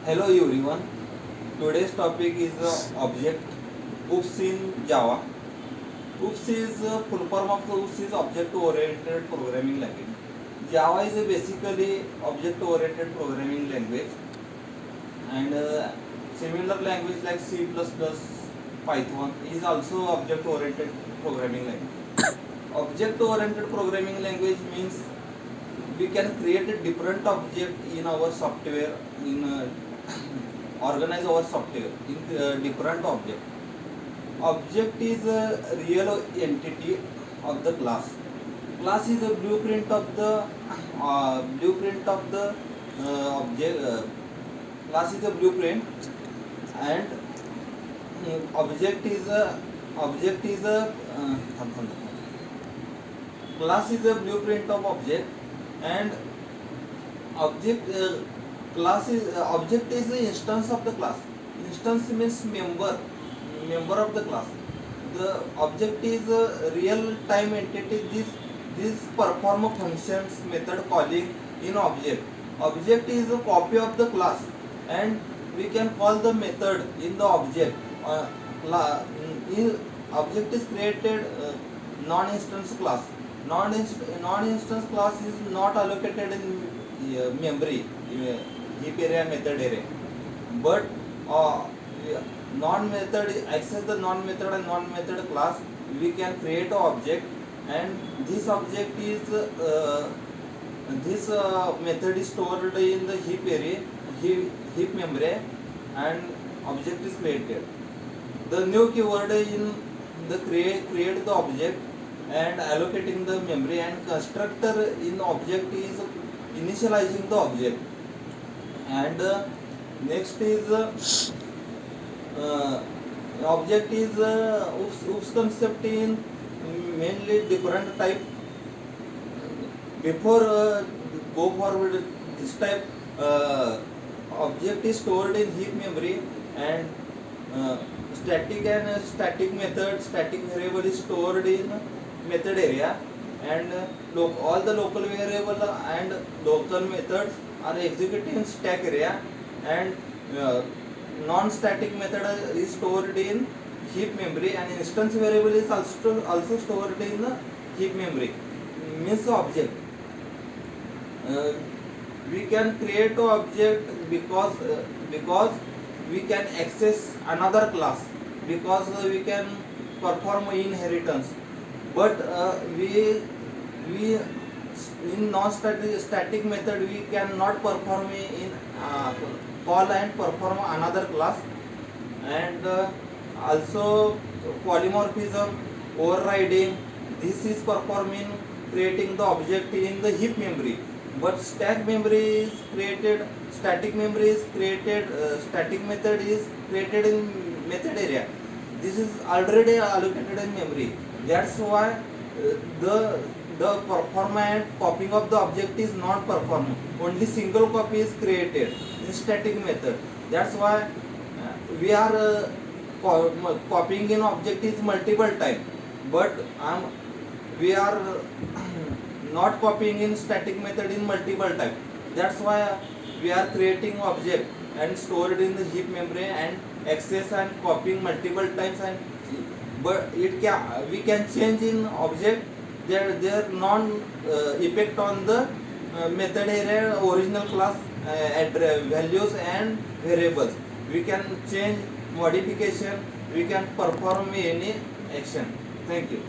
Hello everyone. Today's topic is object. OOPS in Java. OOPS is full form of OOPS is object oriented programming language. Java is basically object oriented programming language, and similar language like C++, Python is also object oriented programming language. Object oriented programming language means we can create a different object in our software, in organize our software in different object. Object is a real entity of the class. Class is a blueprint of the object. Class is a blueprint, and object is a class is a blueprint of object, and object class is object is the instance of the class. Instance means member of the class. The object is a real time entity. This perform functions method calling in object. Object is a copy of the class, and we can call the method in the object. Object is created non-instance class. Non-instance class is not allocated in memory, heap area, method area, but non-method access the non-method and non-method class. We can create an object, and this object is this method is stored in the heap area, heap memory, and object is created. The new keyword in the create the object and allocating the memory, and constructor in object is initializing the object. And next is object is OOPS concept in mainly different type. Before go forward, this type object is stored in heap memory, and static method, static variable is stored in method area, and all the local variable and local methods are executed in stack area, and non-static method is stored in heap memory, and instance variable is also stored in heap memory. Means object. We can create an object because we can access another class, because we can perform inheritance, but we in non-static method we cannot perform in call and perform another class. And also polymorphism, overriding, this is performing creating the object in the heap memory, but static memory is created, static method is created in method area. This is already allocated in memory. That's why the performance copying of the object is not performed. Only single copy is created in static method. That's why we are copying in object is multiple time, but we are not copying in static method in multiple time. That's why we are creating object and stored in the heap memory and access and copying multiple times, and but we can change in object their non effect on the method area, original class values and variables. We can change modification, we can perform any action. Thank you.